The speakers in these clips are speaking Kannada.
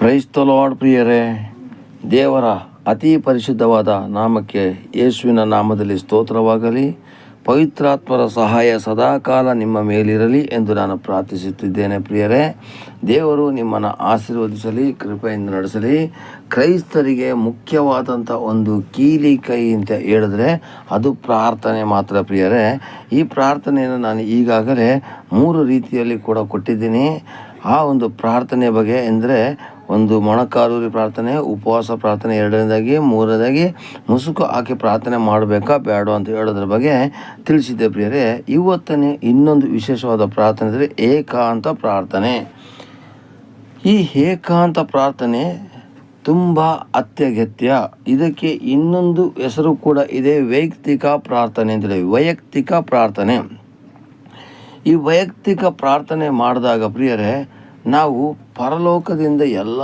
ಪ್ರೈಸ್ ದ ಲಾರ್ಡ್ ಪ್ರಿಯರೇ, ದೇವರ ಅತಿ ಪರಿಶುದ್ಧವಾದ ನಾಮಕ್ಕೆ ಯೇಸುವಿನ ನಾಮದಲ್ಲಿ ಸ್ತೋತ್ರವಾಗಲಿ. ಪವಿತ್ರಾತ್ಮರ ಸಹಾಯ ಸದಾಕಾಲ ನಿಮ್ಮ ಮೇಲಿರಲಿ ಎಂದು ನಾನು ಪ್ರಾರ್ಥಿಸುತ್ತಿದ್ದೇನೆ. ಪ್ರಿಯರೇ, ದೇವರು ನಿಮ್ಮನ್ನು ಆಶೀರ್ವದಿಸಲಿ, ಕೃಪೆಯಿಂದ ನಡೆಸಲಿ. ಕ್ರೈಸ್ತರಿಗೆ ಮುಖ್ಯವಾದಂಥ ಒಂದು ಕೀಲಿ ಕೈ ಅಂತ ಹೇಳಿದ್ರೆ ಅದು ಪ್ರಾರ್ಥನೆ ಮಾತ್ರ. ಪ್ರಿಯರೇ, ಈ ಪ್ರಾರ್ಥನೆಯನ್ನು ನಾನು ಈಗಾಗಲೇ 3 ರೀತಿಯಲ್ಲಿ ಕೂಡ ಕೊಟ್ಟಿದ್ದೀನಿ. ಆ ಒಂದು ಪ್ರಾರ್ಥನೆ ಬಗ್ಗೆ ಎಂದರೆ ಒಂದು ಮೊಣಕಾಲೂರಿ ಪ್ರಾರ್ಥನೆ, ಉಪವಾಸ ಪ್ರಾರ್ಥನೆ 2ನೇದಾಗಿ, 3ನೇದಾಗಿ ಮುಸುಕು ಹಾಕಿ ಪ್ರಾರ್ಥನೆ ಮಾಡಬೇಕಾ ಬೇಡ ಅಂತ ಹೇಳೋದ್ರ ಬಗ್ಗೆ ತಿಳಿಸಿದ್ದೆ. ಪ್ರಿಯರೇ, ಇವತ್ತನೇ ಇನ್ನೊಂದು ವಿಶೇಷವಾದ ಪ್ರಾರ್ಥನೆ ಅಂದರೆ ಏಕಾಂತ ಪ್ರಾರ್ಥನೆ. ಈ ಏಕಾಂತ ಪ್ರಾರ್ಥನೆ ತುಂಬ ಅತ್ಯಗತ್ಯ. ಇದಕ್ಕೆ ಇನ್ನೊಂದು ಹೆಸರು ಕೂಡ ಇದೆ, ವೈಯಕ್ತಿಕ ಪ್ರಾರ್ಥನೆ ಅಂತೇಳಿ. ವೈಯಕ್ತಿಕ ಪ್ರಾರ್ಥನೆ, ಈ ವೈಯಕ್ತಿಕ ಪ್ರಾರ್ಥನೆ ಮಾಡಿದಾಗ ಪ್ರಿಯರೇ, ನಾವು ಪರಲೋಕದಿಂದ ಎಲ್ಲ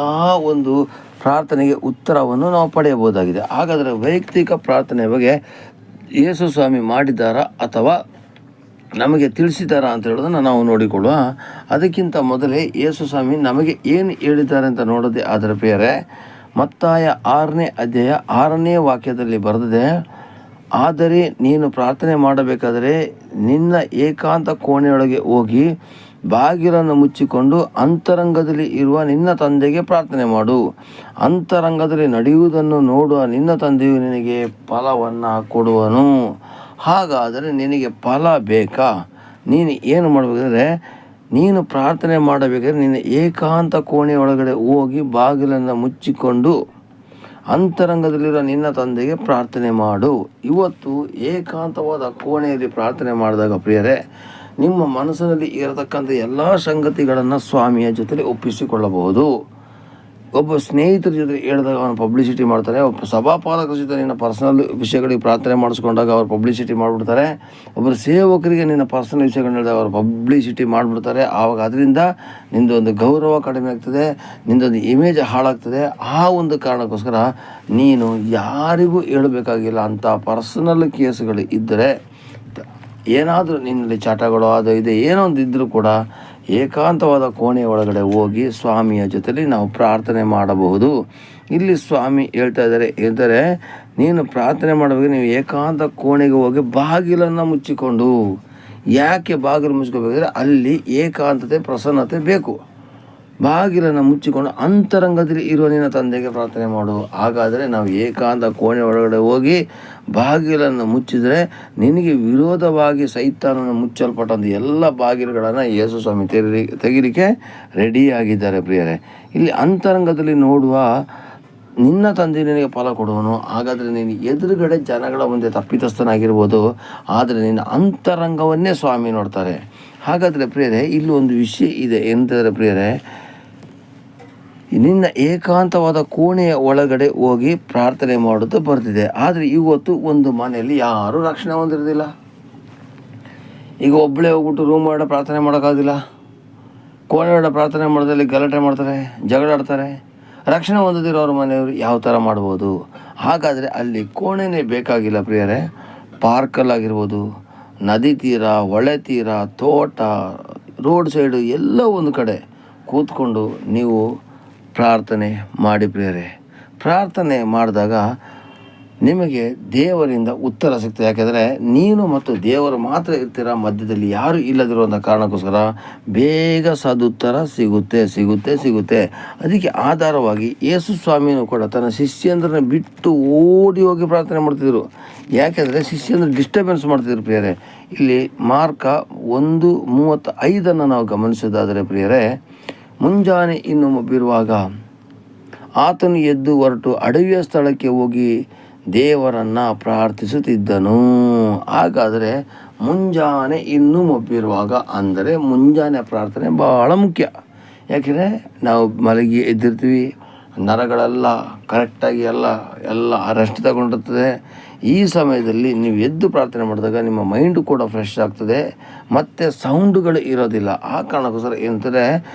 ಒಂದು ಪ್ರಾರ್ಥನೆಗೆ ಉತ್ತರವನ್ನು ನಾವು ಪಡೆಯಬಹುದಾಗಿದೆ. ಹಾಗಾದರೆ ವೈಯಕ್ತಿಕ ಪ್ರಾರ್ಥನೆ ಬಗ್ಗೆ ಯೇಸು ಸ್ವಾಮಿ ಮಾಡಿದ್ದಾರಾ ಅಥವಾ ನಮಗೆ ತಿಳಿಸಿದ್ದಾರಾ ಅಂತ ಹೇಳೋದನ್ನು ನಾವು ನೋಡಿಕೊಳ್ಳುವ. ಅದಕ್ಕಿಂತ ಮೊದಲೇ ಯೇಸು ಸ್ವಾಮಿ ನಮಗೆ ಏನು ಹೇಳಿದ್ದಾರೆ ಅಂತ ನೋಡೋದೇ ಆದರೆ ಪ್ರಿಯರೇ, ಮತ್ತಾಯ 6ನೇ ಅಧ್ಯಾಯ 6ನೇ ವಾಕ್ಯದಲ್ಲಿ ಬರೆದಿದೆ, ಆದರೆ ನೀನು ಪ್ರಾರ್ಥನೆ ಮಾಡಬೇಕಾದರೆ ನಿನ್ನ ಏಕಾಂತ ಕೋಣೆಯೊಳಗೆ ಹೋಗಿ ಬಾಗಿಲನ್ನು ಮುಚ್ಚಿಕೊಂಡು ಅಂತರಂಗದಲ್ಲಿ ಇರುವ ನಿನ್ನ ತಂದೆಗೆ ಪ್ರಾರ್ಥನೆ ಮಾಡು. ಅಂತರಂಗದಲ್ಲಿ ನಡೆಯುವುದನ್ನು ನೋಡುವ ನಿನ್ನ ತಂದೆಯು ನಿನಗೆ ಫಲವನ್ನು ಕೊಡುವನು. ಹಾಗಾದರೆ ನಿನಗೆ ಫಲ ಬೇಕಾ? ನೀನು ಏನು ಮಾಡಬೇಕಾದ್ರೆ, ನೀನು ಪ್ರಾರ್ಥನೆ ಮಾಡಬೇಕಾದ್ರೆ ನಿನ್ನ ಏಕಾಂತ ಕೋಣೆಯೊಳಗಡೆ ಹೋಗಿ ಬಾಗಿಲನ್ನು ಮುಚ್ಚಿಕೊಂಡು ಅಂತರಂಗದಲ್ಲಿರೋ ನಿನ್ನ ತಂದೆಗೆ ಪ್ರಾರ್ಥನೆ ಮಾಡು. ಇವತ್ತು ಏಕಾಂತವಾದ ಕೋಣೆಯಲ್ಲಿ ಪ್ರಾರ್ಥನೆ ಮಾಡಿದಾಗ ಪ್ರಿಯರೇ, ನಿಮ್ಮ ಮನಸ್ಸಿನಲ್ಲಿ ಇರತಕ್ಕಂಥ ಎಲ್ಲ ಸಂಗತಿಗಳನ್ನು ಸ್ವಾಮಿಯ ಜೊತೆಲಿ ಒಪ್ಪಿಸಿಕೊಳ್ಳಬಹುದು. ಒಬ್ಬ ಸ್ನೇಹಿತರ ಜೊತೆ ಹೇಳಿದಾಗ ಅವನು ಪಬ್ಲಿಸಿಟಿ ಮಾಡ್ತಾರೆ. ಒಬ್ಬ ಸಭಾಪಾಲಕರ ಜೊತೆ ನಿನ್ನ ಪರ್ಸನಲ್ ವಿಷಯಗಳಿಗೆ ಪ್ರಾರ್ಥನೆ ಮಾಡಿಸ್ಕೊಂಡಾಗ ಅವ್ರು ಪಬ್ಲಿಸಿಟಿ ಮಾಡಿಬಿಡ್ತಾರೆ. ಒಬ್ಬರು ಸೇವಕರಿಗೆ ನಿನ್ನ ಪರ್ಸನಲ್ ವಿಷಯಗಳನ್ನ ಹೇಳಿದಾಗ ಅವ್ರು ಪಬ್ಲಿಸಿಟಿ ಮಾಡಿಬಿಡ್ತಾರೆ. ಆವಾಗ ಅದರಿಂದ ನಿಂದೊಂದು ಗೌರವ ಕಡಿಮೆ ಆಗ್ತದೆ, ನಿಂದೊಂದು ಇಮೇಜ್ ಹಾಳಾಗ್ತದೆ. ಆ ಒಂದು ಕಾರಣಕ್ಕೋಸ್ಕರ ನೀನು ಯಾರಿಗೂ ಹೇಳಬೇಕಾಗಿಲ್ಲ. ಅಂಥ ಪರ್ಸನಲ್ ಕೇಸುಗಳು ಇದ್ದರೆ, ಏನಾದರೂ ನಿನ್ನಲ್ಲಿ ಚಟಗಳು ಅದು ಇದೆ ಏನೋ ಒಂದು ಇದ್ದರೂ ಕೂಡ ಏಕಾಂತವಾದ ಕೋಣೆಯ ಒಳಗಡೆ ಹೋಗಿ ಸ್ವಾಮಿಯ ಜೊತೆಲಿ ನಾವು ಪ್ರಾರ್ಥನೆ ಮಾಡಬಹುದು. ಇಲ್ಲಿ ಸ್ವಾಮಿ ಹೇಳ್ತಾರೆ, ನೀನು ಪ್ರಾರ್ಥನೆ ಮಾಡಬೇಕು, ನೀವು ಏಕಾಂತ ಕೋಣೆಗೆ ಹೋಗಿ ಬಾಗಿಲನ್ನು ಮುಚ್ಚಿಕೊಂಡು. ಯಾಕೆ ಬಾಗಿಲು ಮುಚ್ಕೋಬೇಕಾದ್ರೆ ಅಲ್ಲಿ ಏಕಾಂತತೆ, ಪ್ರಸನ್ನತೆ ಬೇಕು. ಬಾಗಿಲನ್ನು ಮುಚ್ಚಿಕೊಂಡು ಅಂತರಂಗದಲ್ಲಿ ಇರುವ ನಿನ್ನ ತಂದೆಗೆ ಪ್ರಾರ್ಥನೆ ಮಾಡು. ಹಾಗಾದರೆ ನಾವು ಏಕಾಂತ ಕೋಣೆ ಒಳಗಡೆ ಹೋಗಿ ಬಾಗಿಲನ್ನು ಮುಚ್ಚಿದರೆ ನಿನಗೆ ವಿರೋಧವಾಗಿ ಸೈತಾನನ್ನು ಮುಚ್ಚಲ್ಪಟ್ಟಂಥ ಎಲ್ಲ ಬಾಗಿಲುಗಳನ್ನು ಯೇಸು ಸ್ವಾಮಿ ತೆಗಿಲಿಕ್ಕೆ ರೆಡಿಯಾಗಿದ್ದಾರೆ. ಪ್ರಿಯರೇ, ಇಲ್ಲಿ ಅಂತರಂಗದಲ್ಲಿ ನೋಡುವ ನಿನ್ನ ತಂದೆ ನಿನಗೆ ಫಲ ಕೊಡುವನು. ಹಾಗಾದರೆ ನೀನು ಎದುರುಗಡೆ ಜನಗಳ ಮುಂದೆ ತಪ್ಪಿತಸ್ಥನಾಗಿರ್ಬೋದು, ಆದರೆ ನಿನ್ನ ಅಂತರಂಗವನ್ನೇ ಸ್ವಾಮಿ ನೋಡ್ತಾರೆ. ಹಾಗಾದರೆ ಪ್ರಿಯರೇ, ಇಲ್ಲಿ ಒಂದು ವಿಷಯ ಇದೆ. ಎಂದರೆ ಪ್ರಿಯರೇ, ನಿನ್ನ ಏಕಾಂತವಾದ ಕೋಣೆಯ ಒಳಗಡೆ ಹೋಗಿ ಪ್ರಾರ್ಥನೆ ಮಾಡೋದು ಬರ್ತಿದೆ. ಆದರೆ ಇವತ್ತು ಒಂದು ಮನೆಯಲ್ಲಿ ಯಾರೂ ರಕ್ಷಣೆ ಹೊಂದಿರೋದಿಲ್ಲ. ಈಗ ಒಬ್ಬಳೇ ಹೋಗ್ಬಿಟ್ಟು ರೂಮ್ ಒಳಗಡೆ ಪ್ರಾರ್ಥನೆ ಮಾಡೋಕ್ಕಾಗೋದಿಲ್ಲ. ಕೋಣೆ ಒಳಗಡೆ ಪ್ರಾರ್ಥನೆ ಮಾಡೋದ್ರಲ್ಲಿ ಗಲಾಟೆ ಮಾಡ್ತಾರೆ, ಜಗಳಾಡ್ತಾರೆ. ರಕ್ಷಣೆ ಹೊಂದದಿರೋರು ಮನೆಯವರು ಯಾವ ಥರ ಮಾಡ್ಬೋದು? ಹಾಗಾದರೆ ಅಲ್ಲಿ ಕೋಣೆನೇ ಬೇಕಾಗಿಲ್ಲ ಪ್ರಿಯರೇ. ಪಾರ್ಕಲ್ಲಾಗಿರ್ಬೋದು, ನದಿ ತೀರ, ಹೊಳೆ ತೀರ, ತೋಟ, ರೋಡ್ ಸೈಡು ಎಲ್ಲ ಒಂದು ಕಡೆ ಕೂತ್ಕೊಂಡು ನೀವು ಪ್ರಾರ್ಥನೆ ಮಾಡಿ ಪ್ರಿಯರೇ. ಪ್ರಾರ್ಥನೆ ಮಾಡಿದಾಗ ನಿಮಗೆ ದೇವರಿಂದ ಉತ್ತರ ಸಿಗ್ತದೆ. ಯಾಕೆಂದರೆ ನೀನು ಮತ್ತು ದೇವರು ಮಾತ್ರ ಇರ್ತೀರ, ಮಧ್ಯದಲ್ಲಿ ಯಾರೂ ಇಲ್ಲದಿರುವಂಥ ಕಾರಣಕ್ಕೋಸ್ಕರ ಬೇಗ ಸದುತ್ತರ ಸಿಗುತ್ತೆ. ಅದಕ್ಕೆ ಆಧಾರವಾಗಿ ಯೇಸು ಸ್ವಾಮಿಯೂ ಕೂಡ ತನ್ನ ಶಿಷ್ಯಂದ್ರನ್ನ ಬಿಟ್ಟು ಓಡಿ ಹೋಗಿ ಪ್ರಾರ್ಥನೆ ಮಾಡ್ತಿದ್ರು. ಯಾಕೆಂದರೆ ಶಿಷ್ಯಂದ್ರ ಡಿಸ್ಟರ್ಬೆನ್ಸ್ ಮಾಡ್ತಿದ್ರು ಪ್ರಿಯರೇ. ಇಲ್ಲಿ ಮಾರ್ಕ 1:35 ನಾವು ಗಮನಿಸೋದಾದರೆ ಪ್ರಿಯರೇ, ಮುಂಜಾನೆ ಇನ್ನು ಮಬ್ಬಿರುವಾಗ ಆತನು ಎದ್ದು ಹೊರಟು ಅಡವಿಯ ಸ್ಥಳಕ್ಕೆ ಹೋಗಿ ದೇವರನ್ನು ಪ್ರಾರ್ಥಿಸುತ್ತಿದ್ದನು. ಹಾಗಾದರೆ ಮುಂಜಾನೆ ಇನ್ನೂ ಮಬ್ಬಿರುವಾಗ ಅಂದರೆ ಮುಂಜಾನೆ ಪ್ರಾರ್ಥನೆ ಭಾಳ ಮುಖ್ಯ. ಯಾಕೆಂದರೆ ನಾವು ಮಲಗಿ ಎದ್ದಿರ್ತೀವಿ, ನರಗಳೆಲ್ಲ ಕರೆಕ್ಟಾಗಿ ಎಲ್ಲ ರೆಸ್ಟ್ ತಗೊಂಡಿರ್ತದೆ. ಈ ಸಮಯದಲ್ಲಿ ನೀವು ಎದ್ದು ಪ್ರಾರ್ಥನೆ ಮಾಡಿದಾಗ ನಿಮ್ಮ ಮೈಂಡು ಕೂಡ ಫ್ರೆಶ್ ಆಗ್ತದೆ, ಮತ್ತು ಸೌಂಡುಗಳು ಇರೋದಿಲ್ಲ. ಆ ಕಾರಣಕ್ಕೋಸ್ಕರ ಏನಂದರೆ,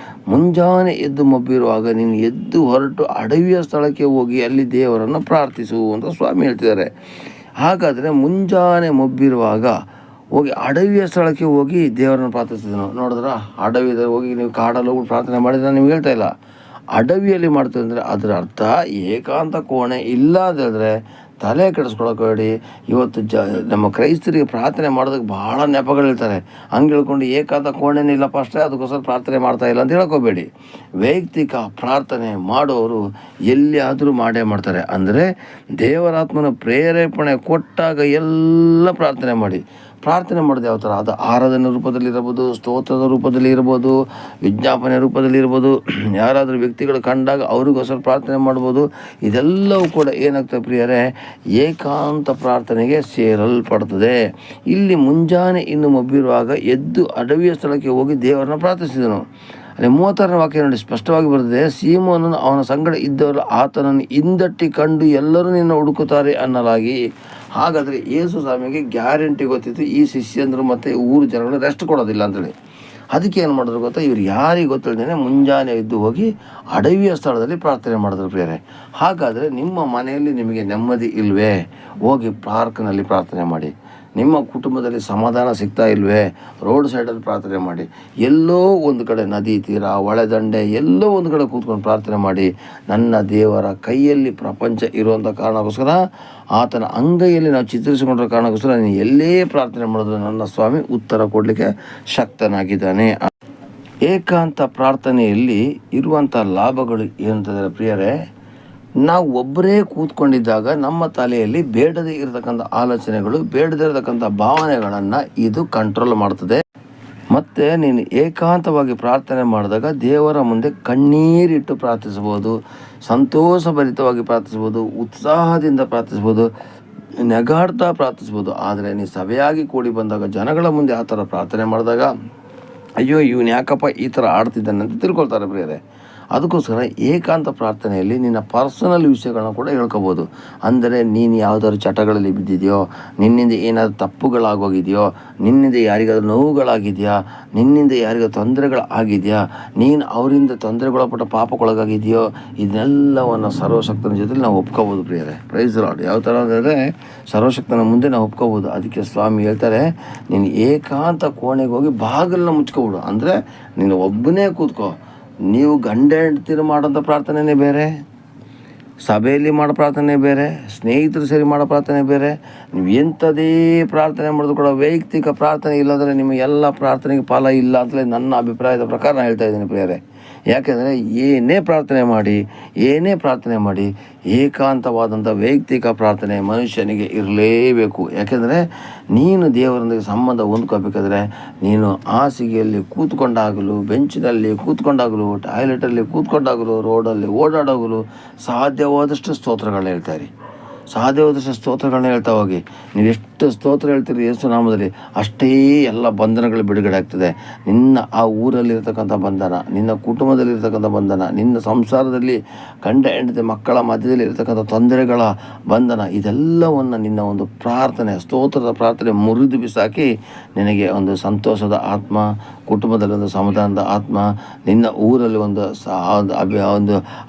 ಮುಂಜಾನೆ ಎದ್ದು ಮಬ್ಬಿರುವಾಗ ನೀನು ಎದ್ದು ಹೊರಟು ಅಡವಿಯ ಸ್ಥಳಕ್ಕೆ ಹೋಗಿ ಅಲ್ಲಿ ದೇವರನ್ನು ಪ್ರಾರ್ಥಿಸು ಅಂತ ಸ್ವಾಮಿ ಹೇಳ್ತಿದ್ದಾರೆ. ಹಾಗಾದರೆ ಮುಂಜಾನೆ ಮಬ್ಬಿರುವಾಗ ಹೋಗಿ ಅಡವಿಯ ಸ್ಥಳಕ್ಕೆ ಹೋಗಿ ದೇವರನ್ನು ಪ್ರಾರ್ಥಿಸಿದನು. ನೋಡಿದ್ರ, ಅಡವಿದಲ್ಲಿ ಹೋಗಿ ನೀವು ಕಾಡಲ್ಲಿ ಹೋಗಿ ಪ್ರಾರ್ಥನೆ ಮಾಡಿದ್ರೆ ನಿಮ್ಗೆ ಹೇಳ್ತಾ ಇಲ್ಲ. ಅಡವಿಯಲ್ಲಿ ಮಾಡ್ತೀವಿ ಅಂದರೆ ಅದರ ಅರ್ಥ ಏಕಾಂತ ಕೋಣೆ ಇಲ್ಲ ಅಂತ ಹೇಳಿದ್ರೆ ತಲೆ ಕೆಡಿಸ್ಕೊಳಕೋಡಿ. ಇವತ್ತು ನಮ್ಮ ಕ್ರೈಸ್ತರಿಗೆ ಪ್ರಾರ್ಥನೆ ಮಾಡೋದಕ್ಕೆ ಭಾಳ ನೆಪಗಳು ಹೇಳ್ತಾರೆ. ಹಂಗೆ ಹೇಳ್ಕೊಂಡು ಏಕಾಂತ ಕೋಣೆನೇ ಇಲ್ಲಪ್ಪ ಅಷ್ಟೇ, ಅದಕ್ಕೋಸ್ಕರ ಪ್ರಾರ್ಥನೆ ಮಾಡ್ತಾ ಇಲ್ಲ ಅಂತ ಹೇಳ್ಕೋಬೇಡಿ. ವೈಯಕ್ತಿಕ ಪ್ರಾರ್ಥನೆ ಮಾಡೋರು ಎಲ್ಲಿಯಾದರೂ ಮಾಡೇ ಮಾಡ್ತಾರೆ. ಅಂದರೆ ದೇವರಾತ್ಮನ ಪ್ರೇರೇಪಣೆ ಕೊಟ್ಟಾಗ ಎಲ್ಲ ಪ್ರಾರ್ಥನೆ ಮಾಡಿ. ಪ್ರಾರ್ಥನೆ ಮಾಡೋದು ಯಾವ ಥರ? ಅದು ಆರಾಧನೆ ರೂಪದಲ್ಲಿ ಇರ್ಬೋದು, ಸ್ತೋತ್ರದ ರೂಪದಲ್ಲಿ ಇರ್ಬೋದು, ವಿಜ್ಞಾಪನೆ ರೂಪದಲ್ಲಿ ಇರ್ಬೋದು, ಯಾರಾದರೂ ವ್ಯಕ್ತಿಗಳು ಕಂಡಾಗ ಅವ್ರಿಗೋಸ್ಕರ ಪ್ರಾರ್ಥನೆ ಮಾಡ್ಬೋದು. ಇದೆಲ್ಲವೂ ಕೂಡ ಏನಾಗ್ತದೆ ಪ್ರಿಯರೇ, ಏಕಾಂತ ಪ್ರಾರ್ಥನೆಗೆ ಸೇರಲ್ಪಡ್ತದೆ. ಇಲ್ಲಿ ಮುಂಜಾನೆ ಇನ್ನು ಮಬ್ಬಿರುವಾಗ ಎದ್ದು ಅಡವಿಯ ಸ್ಥಳಕ್ಕೆ ಹೋಗಿ ದೇವರನ್ನ ಪ್ರಾರ್ಥಿಸಿದನು. ಅಲ್ಲಿ 36ನೇ ವಾಕ್ಯ ನೋಡಿ, ಸ್ಪಷ್ಟವಾಗಿ ಬರ್ತದೆ. ಸೀಮೋನನು ಅವನ ಸಂಗಡ ಇದ್ದವರು ಆತನನ್ನು ಹಿಂದಟ್ಟಿ ಕಂಡು ಎಲ್ಲರೂ ನಿನ್ನ ಹುಡುಕುತ್ತಾರೆ ಅನ್ನಲಾಗಿ. ಹಾಗಾದರೆ ಯೇಸು ಸ್ವಾಮಿಗೆ ಗ್ಯಾರಂಟಿ ಗೊತ್ತಿತ್ತು, ಈ ಶಿಷ್ಯಂದರು ಮತ್ತು ಊರು ಜನಗಳು ರೆಸ್ಟ್ ಕೊಡೋದಿಲ್ಲ ಅಂತೇಳಿ. ಅದಕ್ಕೆ ಏನು ಮಾಡಿದ್ರು ಗೊತ್ತಾ, ಇವ್ರು ಯಾರಿಗೆ ಗೊತ್ತಿಲ್ಲದೇನೆ ಮುಂಜಾನೆ ಎದ್ದು ಹೋಗಿ ಅಡವಿಯ ಸ್ಥಳದಲ್ಲಿ ಪ್ರಾರ್ಥನೆ ಮಾಡಿದ್ರು ಪ್ರಿಯರೇ. ಹಾಗಾದರೆ ನಿಮ್ಮ ಮನೆಯಲ್ಲಿ ನಿಮಗೆ ನೆಮ್ಮದಿ ಇಲ್ವೇ? ಹೋಗಿ ಪಾರ್ಕ್ನಲ್ಲಿ ಪ್ರಾರ್ಥನೆ ಮಾಡಿ. ನಿಮ್ಮ ಕುಟುಂಬದಲ್ಲಿ ಸಮಾಧಾನ ಸಿಗ್ತಾ ಇಲ್ವೇ? ರೋಡ್ ಸೈಡಲ್ಲಿ ಪ್ರಾರ್ಥನೆ ಮಾಡಿ. ಎಲ್ಲೋ ಒಂದು ಕಡೆ ನದಿ ತೀರ, ಹೊಳೆದಂಡೆ, ಎಲ್ಲೋ ಒಂದು ಕಡೆ ಕೂತ್ಕೊಂಡು ಪ್ರಾರ್ಥನೆ ಮಾಡಿ. ನನ್ನ ದೇವರ ಕೈಯಲ್ಲಿ ಪ್ರಪಂಚ ಇರುವಂಥ ಕಾರಣಕ್ಕೋಸ್ಕರ, ಆತನ ಅಂಗೈಯಲ್ಲಿ ನಾವು ಚಿತ್ರಿಸಿಕೊಂಡಿರೋ ಕಾರಣಕ್ಕೋಸ್ಕರ ನೀನು ಎಲ್ಲೇ ಪ್ರಾರ್ಥನೆ ಮಾಡಿದ್ರು ನನ್ನ ಸ್ವಾಮಿ ಉತ್ತರ ಕೊಡಲಿಕ್ಕೆ ಶಕ್ತನಾಗಿದ್ದಾನೆ. ಏಕಾಂತ ಪ್ರಾರ್ಥನೆಯಲ್ಲಿ ಇರುವಂಥ ಲಾಭಗಳು ಏನಂತಂದರೆ ಪ್ರಿಯರೇ, ನಾವು ಒಬ್ಬರೇ ಕೂತ್ಕೊಂಡಿದ್ದಾಗ ನಮ್ಮ ತಲೆಯಲ್ಲಿ ಬೇಡದೇ ಇರತಕ್ಕಂಥ ಆಲೋಚನೆಗಳು, ಬೇಡದೇ ಇರತಕ್ಕಂಥ ಭಾವನೆಗಳನ್ನು ಇದು ಕಂಟ್ರೋಲ್ ಮಾಡ್ತದೆ. ಮತ್ತು ನೀನು ಏಕಾಂತವಾಗಿ ಪ್ರಾರ್ಥನೆ ಮಾಡಿದಾಗ ದೇವರ ಮುಂದೆ ಕಣ್ಣೀರಿಟ್ಟು ಪ್ರಾರ್ಥಿಸ್ಬೋದು, ಸಂತೋಷಭರಿತವಾಗಿ ಪ್ರಾರ್ಥಿಸ್ಬೋದು, ಉತ್ಸಾಹದಿಂದ ಪ್ರಾರ್ಥಿಸ್ಬೋದು, ನೆಗಾಡ್ತಾ ಪ್ರಾರ್ಥಿಸ್ಬೋದು. ಆದರೆ ನೀನು ಸಭೆಯಾಗಿ ಕೂಡಿ ಬಂದಾಗ ಜನಗಳ ಮುಂದೆ ಆ ಥರ ಪ್ರಾರ್ಥನೆ ಮಾಡಿದಾಗ, ಅಯ್ಯೋ ಇವನು ಯಾಕಪ್ಪ ಈ ಥರ ಆಡ್ತಿದ್ದಾನೆ ಅಂತ ತಿಳ್ಕೊಳ್ತಾರೆ ಪ್ರಿಯರೇ. ಅದಕ್ಕೋಸ್ಕರ ಏಕಾಂತ ಪ್ರಾರ್ಥನೆಯಲ್ಲಿ ನಿನ್ನ ಪರ್ಸನಲ್ ವಿಷಯಗಳನ್ನ ಕೂಡ ಹೇಳ್ಕೊಬೋದು. ಅಂದರೆ ನೀನು ಯಾವುದಾದ್ರು ಚಟಗಳಲ್ಲಿ ಬಿದ್ದಿದೆಯೋ, ನಿನ್ನಿಂದ ಏನಾದರೂ ತಪ್ಪುಗಳಾಗೋಗಿದೆಯೋ, ನಿನ್ನಿಂದ ಯಾರಿಗಾದ್ರೂ ನೋವುಗಳಾಗಿದೆಯಾ, ನಿನ್ನಿಂದ ಯಾರಿಗಾದ್ರೂ ತೊಂದರೆಗಳಾಗಿದೆಯಾ, ನೀನು ಅವರಿಂದ ತೊಂದರೆಗೊಳಪಟ್ಟ ಪಾಪಕ್ಕೊಳಗಾಗಿದೆಯೋ, ಇದನ್ನೆಲ್ಲವನ್ನು ಸರ್ವಶಕ್ತನ ಜೊತೆಲಿ ನಾವು ಒಪ್ಕೋಬೋದು ಪ್ರಿಯರೇ. Praise lord. ಯಾವ ಥರ ಅಂದರೆ ಸರ್ವಶಕ್ತನ ಮುಂದೆ ನಾವು ಒಪ್ಕೋಬೋದು. ಅದಕ್ಕೆ ಸ್ವಾಮಿ ಹೇಳ್ತಾರೆ, ನೀನು ಏಕಾಂತ ಕೋಣೆಗೆ ಹೋಗಿ ಬಾಗಿಲನ್ನ ಮುಚ್ಕೊಬಿಡು. ಅಂದರೆ ನೀನು ಒಬ್ಬನೇ ಕೂತ್ಕೋ. ನೀವು ಗಂಡ ಹೆಂಡ್ತಿರು ಮಾಡೋಂಥ ಪ್ರಾರ್ಥನೆಯೇ ಬೇರೆ, ಸಭೆಯಲ್ಲಿ ಮಾಡೋ ಪ್ರಾರ್ಥನೆ ಬೇರೆ, ಸ್ನೇಹಿತರು ಸೇರಿ ಮಾಡೋ ಪ್ರಾರ್ಥನೆ ಬೇರೆ. ನೀವು ಎಂಥದೇ ಪ್ರಾರ್ಥನೆ ಮಾಡಿದ್ರು ಕೂಡ ವೈಯಕ್ತಿಕ ಪ್ರಾರ್ಥನೆ ಇಲ್ಲಾಂದರೆ ನಿಮ್ಮ ಎಲ್ಲ ಪ್ರಾರ್ಥನೆಗೆ ಫಲ ಇಲ್ಲ ಅಂತಲೇ ನನ್ನ ಅಭಿಪ್ರಾಯದ ಪ್ರಕಾರ ನಾನು ಹೇಳ್ತಾ ಇದ್ದೀನಿ ಪ್ರಿಯರೇ. ಯಾಕೆಂದರೆ ಏನೇ ಪ್ರಾರ್ಥನೆ ಮಾಡಿ ಏಕಾಂತವಾದಂಥ ವೈಯಕ್ತಿಕ ಪ್ರಾರ್ಥನೆ ಮನುಷ್ಯನಿಗೆ ಇರಲೇಬೇಕು. ಯಾಕೆಂದರೆ ನೀನು ದೇವರೊಂದಿಗೆ ಸಂಬಂಧ ಹೊಂದ್ಕೋಬೇಕಾದ್ರೆ ನೀನು ಹಾಸಿಗೆಯಲ್ಲಿ ಕೂತ್ಕೊಂಡಾಗಲು, ಬೆಂಚಿನಲ್ಲಿ ಕೂತ್ಕೊಂಡಾಗಲು, ಟಾಯ್ಲೆಟಲ್ಲಿ ಕೂತ್ಕೊಂಡಾಗಲು, ರೋಡಲ್ಲಿ ಓಡಾಡೋಗಲು ಸಾಧ್ಯವಾದಷ್ಟು ಸ್ತೋತ್ರಗಳನ್ನ ಹೇಳ್ತಾರೆ. ಸಾಧ್ಯವಾದಷ್ಟು ಸ್ತೋತ್ರಗಳನ್ನ ಹೇಳ್ತಾ ಹೋಗಿ. ನೀವು ಎಷ್ಟು ಸ್ತೋತ್ರ ಹೇಳ್ತೀರಿ ಯೇಸು ನಾಮದಲ್ಲಿ, ಅಷ್ಟೇ ಎಲ್ಲ ಬಂಧನಗಳು ಬಿಡುಗಡೆ ಆಗ್ತದೆ. ನಿನ್ನ ಆ ಊರಲ್ಲಿರ್ತಕ್ಕಂಥ ಬಂಧನ, ನಿನ್ನ ಕುಟುಂಬದಲ್ಲಿರ್ತಕ್ಕಂಥ ಬಂಧನ, ನಿನ್ನ ಸಂಸಾರದಲ್ಲಿ ಗಂಡ ಹೆಂಡತಿ ಮಕ್ಕಳ ಮಧ್ಯದಲ್ಲಿ ಇರ್ತಕ್ಕಂಥ ತೊಂದರೆಗಳ ಬಂಧನ, ಇದೆಲ್ಲವನ್ನು ನಿನ್ನ ಒಂದು ಪ್ರಾರ್ಥನೆ, ಸ್ತೋತ್ರದ ಪ್ರಾರ್ಥನೆ ಮುರಿದು ಬಿಸಾಕಿ ನಿನಗೆ ಒಂದು ಸಂತೋಷದ ಆತ್ಮ, ಕುಟುಂಬದಲ್ಲಿ ಒಂದು ಸಮಾಧಾನದ ಆತ್ಮ, ನಿನ್ನ ಊರಲ್ಲಿ ಒಂದು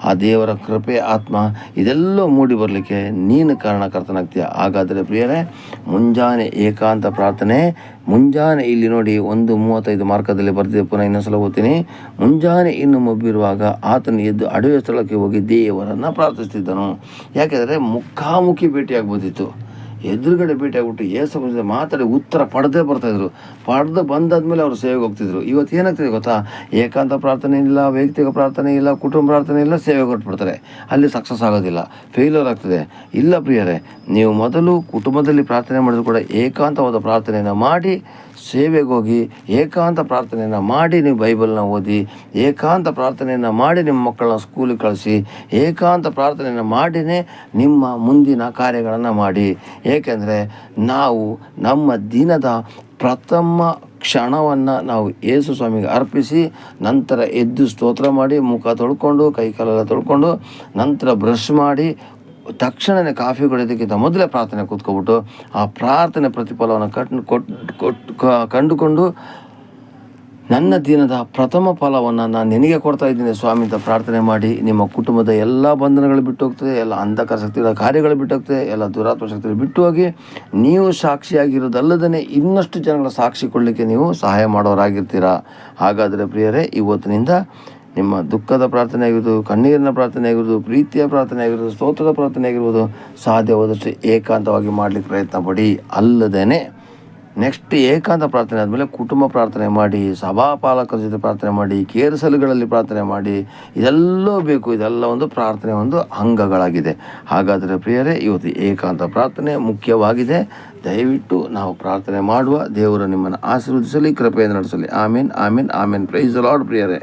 ಆ ದೇವರ ಕೃಪೆ ಆತ್ಮ, ಇದೆಲ್ಲ ಮೂಡಿ ಬರಲಿಕ್ಕೆ ನೀನು ಕಾರಣಕರ್ತನಾಗ್ತೀಯ. ಹಾಗಾದರೆ ಪ್ರಿಯರೇ, ಮುಂಜಾನೆ ಏಕಾಂತ ಪ್ರಾರ್ಥನೆ. ಮುಂಜಾನೆ ಇಲ್ಲಿ ನೋಡಿ 1:35 ಮಾರ್ಕದಲ್ಲಿ ಬರ್ತಿದೆ. ಪುನಃ ಇನ್ನೊಂದ್ಸಲ ಓದ್ತೀನಿ. ಮುಂಜಾನೆ ಇನ್ನು ಮಬ್ಬಿರುವಾಗ ಆತನು ಎದ್ದು ಅಡವಿಯ ಸ್ಥಳಕ್ಕೆ ಹೋಗಿ ದೇವರನ್ನು ಪ್ರಾರ್ಥಿಸ್ತಿದ್ದನು. ಯಾಕೆಂದರೆ ಮುಖಾಮುಖಿ ಭೇಟಿಯಾಗ್ಬೋದಿತ್ತು. ಎದುರುಗಡೆ ಭೇಟಿಯಾಗ್ಬಿಟ್ಟು ಯೇಸು ಮಾತಾಡಿ ಉತ್ತರ ಪಡೆದೇ ಬರ್ತಾಯಿದ್ರು. ಪಡೆದು ಬಂದಾದ್ಮೇಲೆ ಅವರು ಸೇವೆಗೆ ಹೋಗ್ತಿದ್ರು. ಇವತ್ತು ಏನಾಗ್ತದೆ ಗೊತ್ತಾ, ಏಕಾಂತ ಪ್ರಾರ್ಥನೆ ಇಲ್ಲ, ವೈಯಕ್ತಿಕ ಪ್ರಾರ್ಥನೆ ಇಲ್ಲ, ಕುಟುಂಬ ಪ್ರಾರ್ಥನೆ ಇಲ್ಲ, ಸೇವೆಗೆ ಹೊರಟ್ಬಿಡ್ತಾರೆ. ಅಲ್ಲಿ ಸಕ್ಸಸ್ ಆಗೋದಿಲ್ಲ, ಫೇಲ್ಯೂರ್ ಆಗ್ತದೆ. ಇಲ್ಲ ಪ್ರಿಯರೇ, ನೀವು ಮೊದಲು ಕುಟುಂಬದಲ್ಲಿ ಪ್ರಾರ್ಥನೆ ಮಾಡಿದ್ರು ಕೂಡ ಏಕಾಂತವಾದ ಪ್ರಾರ್ಥನೆಯನ್ನು ಮಾಡಿ ಸೇವೆಗೆ ಹೋಗಿ, ಏಕಾಂತ ಪ್ರಾರ್ಥನೆಯನ್ನು ಮಾಡಿ ನೀವು ಬೈಬಲ್ನ ಓದಿ, ಏಕಾಂತ ಪ್ರಾರ್ಥನೆಯನ್ನು ಮಾಡಿ ನಿಮ್ಮ ಮಕ್ಕಳನ್ನ ಸ್ಕೂಲಿಗೆ ಕಳಿಸಿ, ಏಕಾಂತ ಪ್ರಾರ್ಥನೆಯನ್ನು ಮಾಡಿನೇ ನಿಮ್ಮ ಮುಂದಿನ ಕಾರ್ಯಗಳನ್ನು ಮಾಡಿ. ಏಕೆಂದರೆ ನಾವು ನಮ್ಮ ದಿನದ ಪ್ರಥಮ ಕ್ಷಣವನ್ನು ನಾವು ಯೇಸು ಸ್ವಾಮಿಗೆ ಅರ್ಪಿಸಿ ನಂತರ ಎದ್ದು ಸ್ತೋತ್ರ ಮಾಡಿ, ಮುಖ ತೊಳ್ಕೊಂಡು, ಕೈಕಾಲೆಲ್ಲ ತೊಳ್ಕೊಂಡು, ನಂತರ ಬ್ರಷ್ ಮಾಡಿ ತಕ್ಷಣವೇ ಕಾಫಿ ಕುಡಿಯೋದಕ್ಕಿಂತ ಮೊದಲೇ ಪ್ರಾರ್ಥನೆ ಕೂತ್ಕೊಬಿಟ್ಟು ಆ ಪ್ರಾರ್ಥನೆ ಪ್ರತಿಫಲವನ್ನು ಕಂಡುಕೊಂಡು ನನ್ನ ದಿನದ ಪ್ರಥಮ ಫಲವನ್ನು ನಾನು ನಿನಗೆ ಕೊಡ್ತಾ ಇದ್ದೀನಿ ಸ್ವಾಮಿ ಅಂತ ಪ್ರಾರ್ಥನೆ ಮಾಡಿ ನಿಮ್ಮ ಕುಟುಂಬದ ಎಲ್ಲ ಬಂಧನಗಳು ಬಿಟ್ಟು ಹೋಗ್ತದೆ, ಎಲ್ಲ ಅಂಧಕಾರ ಶಕ್ತಿಗಳ ಕಾರ್ಯಗಳು ಬಿಟ್ಟು ಹೋಗ್ತದೆ, ಎಲ್ಲ ದುರಾತ್ಮ ಶಕ್ತಿಗಳು ಬಿಟ್ಟು ಹೋಗಿ ನೀವು ಸಾಕ್ಷಿಯಾಗಿರೋದಲ್ಲದೇ ಇನ್ನಷ್ಟು ಜನಗಳ ಸಾಕ್ಷಿ ಕೊಡಲಿಕ್ಕೆ ನೀವು ಸಹಾಯ ಮಾಡೋರಾಗಿರ್ತೀರ. ಹಾಗಾದರೆ ಪ್ರಿಯರೇ, ಇವತ್ತಿನಿಂದ ನಿಮ್ಮ ದುಃಖದ ಪ್ರಾರ್ಥನೆ ಆಗಿರ್ಬೋದು, ಕಣ್ಣೀರಿನ ಪ್ರಾರ್ಥನೆ ಆಗಿರ್ಬೋದು, ಪ್ರೀತಿಯ ಪ್ರಾರ್ಥನೆ ಆಗಿರ್ಬೋದು, ಸ್ತೋತ್ರದ ಪ್ರಾರ್ಥನೆ ಆಗಿರ್ಬೋದು, ಸಾಧ್ಯವಾದಷ್ಟು ಏಕಾಂತವಾಗಿ ಮಾಡಲಿಕ್ಕೆ ಪ್ರಯತ್ನ ಪಡಿ. ಅಲ್ಲದೇ ನೆಕ್ಸ್ಟ್ ಏಕಾಂತ ಪ್ರಾರ್ಥನೆ ಆದಮೇಲೆ ಕುಟುಂಬ ಪ್ರಾರ್ಥನೆ ಮಾಡಿ, ಸಭಾಪಾಲಕರ ಜೊತೆ ಪ್ರಾರ್ಥನೆ ಮಾಡಿ, ಕೇರ್ಸಲುಗಳಲ್ಲಿ ಪ್ರಾರ್ಥನೆ ಮಾಡಿ, ಇದೆಲ್ಲ ಬೇಕು. ಇದೆಲ್ಲ ಒಂದು ಪ್ರಾರ್ಥನೆ ಒಂದು ಅಂಗಗಳಾಗಿದೆ. ಹಾಗಾದರೆ ಪ್ರಿಯರೇ, ಇವತ್ತು ಏಕಾಂತ ಪ್ರಾರ್ಥನೆ ಮುಖ್ಯವಾಗಿದೆ. ದಯವಿಟ್ಟು ನಾವು ಪ್ರಾರ್ಥನೆ ಮಾಡುವ. ದೇವರು ನಿಮ್ಮನ್ನು ಆಶೀರ್ವದಿಸಲಿ, ಕೃಪೆಯಿಂದ ನಡೆಸಲಿ. ಆಮೇನ್, ಆಮೇನ್, ಆಮೇನ್. ಪ್ರೈಸ್ ದ ಲಾರ್ಡ್ ಪ್ರಿಯರೇ.